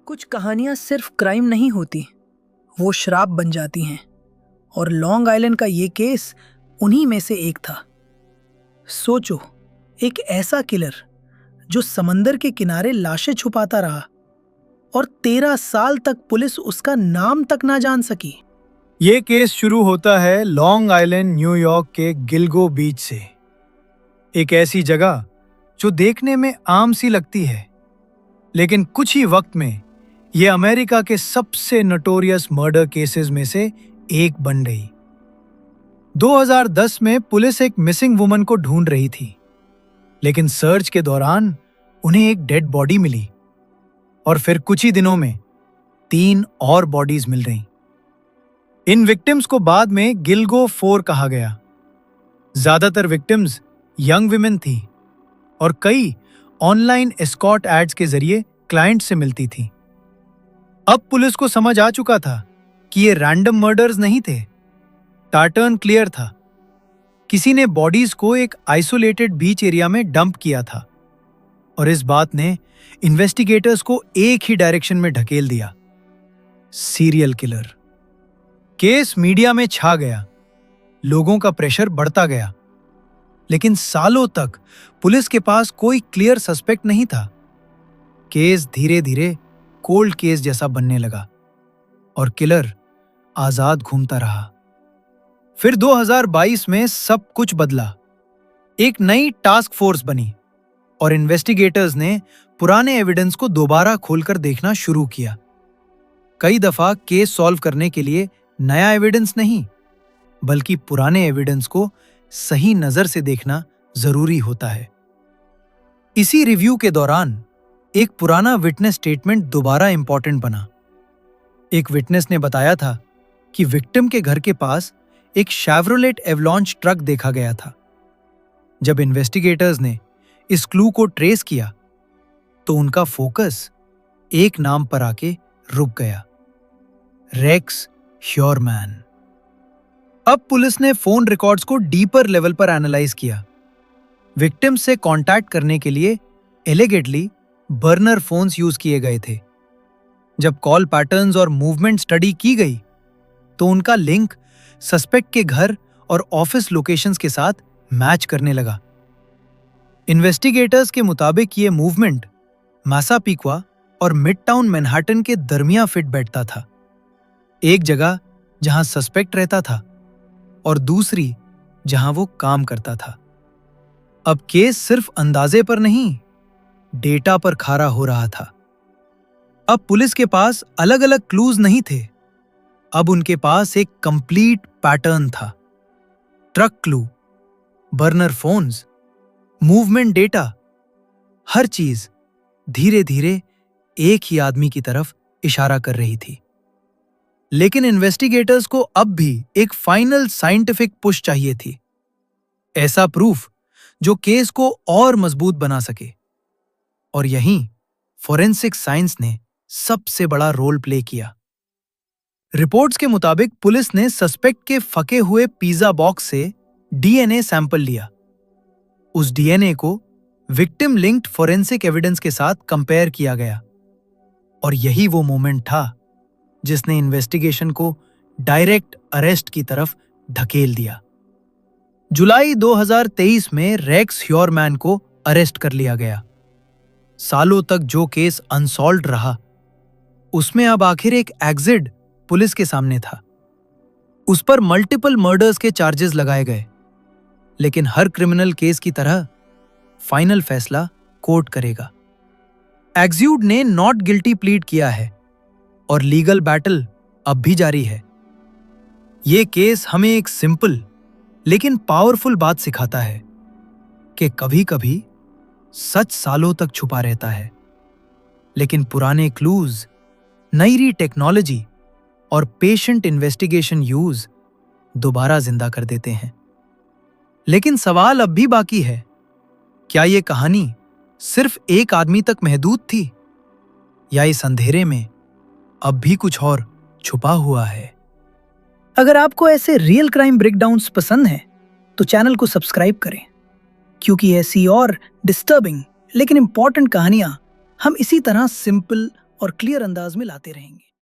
कुछ कहानियां सिर्फ क्राइम नहीं होती, वो श्राप बन जाती हैं। और लॉन्ग आइलैंड का ये केस उन्हीं में से एक था। सोचो, एक ऐसा किलर जो समंदर के किनारे लाशें छुपाता रहा और 13 साल तक पुलिस उसका नाम तक ना जान सकी। ये केस शुरू होता है लॉन्ग आइलैंड, न्यूयॉर्क के गिलगो बीच से। एक ऐसी जगह जो देखने में आम सी लगती है, लेकिन कुछ ही वक्त में ये अमेरिका के सबसे नोटोरियस मर्डर केसेस में से एक बन गई। 2010 में पुलिस एक मिसिंग वुमन को ढूंढ रही थी, लेकिन सर्च के दौरान उन्हें एक डेड बॉडी मिली और फिर कुछ ही दिनों में 3 और बॉडीज मिल रहीं। इन विक्टिम्स को बाद में गिलगो 4 कहा गया। ज्यादातर विक्टिम्स यंग विमेन थी और कई ऑनलाइन एस्कॉर्ट एड्स के जरिए क्लाइंट से मिलती थी। अब पुलिस को समझ आ चुका था कि ये रैंडम मर्डर्स नहीं थे, पैटर्न क्लियर था। किसी ने बॉडीज को एक आइसोलेटेड बीच एरिया में डंप किया था और इस बात ने इन्वेस्टिगेटर्स को एक ही डायरेक्शन में ढकेल दिया, सीरियल किलर। केस मीडिया में छा गया, लोगों का प्रेशर बढ़ता गया, लेकिन सालों तक पुलिस के पास कोई क्लियर सस्पेक्ट नहीं था। केस धीरे धीरे कोल्ड केस जैसा बनने लगा और किलर आजाद घूमता रहा। फिर 2022 में सब कुछ बदला। एक नई टास्क फोर्स बनी और इन्वेस्टिगेटर्स ने पुराने एविडेंस को दोबारा खोलकर देखना शुरू किया। कई दफा केस सॉल्व करने के लिए नया एविडेंस नहीं, बल्कि पुराने एविडेंस को सही नजर से देखना जरूरी होता है। इसी रिव्यू के दौरान एक पुराना विटनेस स्टेटमेंट दोबारा इंपॉर्टेंट बना। एक विटनेस ने बताया था कि विक्टिम के घर के पास एक शेवरोलेट एवलॉन्च ट्रक देखा गया था। जब इन्वेस्टिगेटर्स ने इस क्लू को ट्रेस किया, तो उनका फोकस एक नाम पर आके रुक गया, रेक्स ह्योरमैन। अब पुलिस ने फोन रिकॉर्ड्स को डीपर लेवल पर एनालाइज किया। विक्टिम से कांटेक्ट करने के लिए एलिगेटली बर्नर फोन्स यूज किए गए थे। जब कॉल पैटर्न्स और मूवमेंट स्टडी की गई, तो उनका लिंक सस्पेक्ट के घर और ऑफिस लोकेशंस के साथ मैच करने लगा। इन्वेस्टिगेटर्स के मुताबिक ये मूवमेंट मैसापिक्वा और मिडटाउन मैनहट्टन के दरमियान फिट बैठता था। एक जगह जहां सस्पेक्ट रहता था और दूसरी जहां वो काम करता था। अब केस सिर्फ अंदाजे पर नहीं, डेटा पर खरा हो रहा था। अब पुलिस के पास अलग अलग क्लूज नहीं थे, अब उनके पास एक कंप्लीट पैटर्न था। Truck clue, burner phones, movement data, हर चीज धीरे धीरे एक ही आदमी की तरफ इशारा कर रही थी। लेकिन इन्वेस्टिगेटर्स को अब भी एक फाइनल साइंटिफिक पुश चाहिए थी, ऐसा प्रूफ जो केस को और मजबूत बना सके। और यहीं फोरेंसिक साइंस ने सबसे बड़ा रोल प्ले किया। रिपोर्ट्स के मुताबिक पुलिस ने सस्पेक्ट के फके हुए पिज्जा बॉक्स से डीएनए सैंपल लिया। उस डीएनए को विक्टिम लिंक्ड फोरेंसिक एविडेंस के साथ कंपेयर किया गया और यही वो मोमेंट था जिसने इन्वेस्टिगेशन को डायरेक्ट अरेस्ट की तरफ ढकेल दिया। जुलाई 2023 में रेक्स ह्योरमैन को अरेस्ट कर लिया गया। सालों तक जो केस अनसॉल्व्ड रहा, उसमें अब आखिर एक एग्जिट पुलिस के सामने था। उस पर मल्टीपल मर्डर्स के चार्जेस लगाए गए, लेकिन हर क्रिमिनल केस की तरह फाइनल फैसला कोर्ट करेगा। एग्ज्यूड ने नॉट गिल्टी प्लीड किया है और लीगल बैटल अब भी जारी है। ये केस हमें एक सिंपल लेकिन पावरफुल बात सिखाता है कि कभी-कभी सच सालों तक छुपा रहता है, लेकिन पुराने क्लूज, नई टेक्नोलॉजी और पेशेंट इन्वेस्टिगेशन यूज दोबारा जिंदा कर देते हैं। लेकिन सवाल अब भी बाकी है, क्या ये कहानी सिर्फ एक आदमी तक महदूद थी, या इस अंधेरे में अब भी कुछ और छुपा हुआ है? अगर आपको ऐसे रियल क्राइम ब्रेकडाउन्स पसंद हैं, तो चैनल को सब्सक्राइब करें, क्योंकि ऐसी और डिस्टर्बिंग लेकिन इंपॉर्टेंट कहानियां हम इसी तरह सिंपल और क्लियर अंदाज में लाते रहेंगे।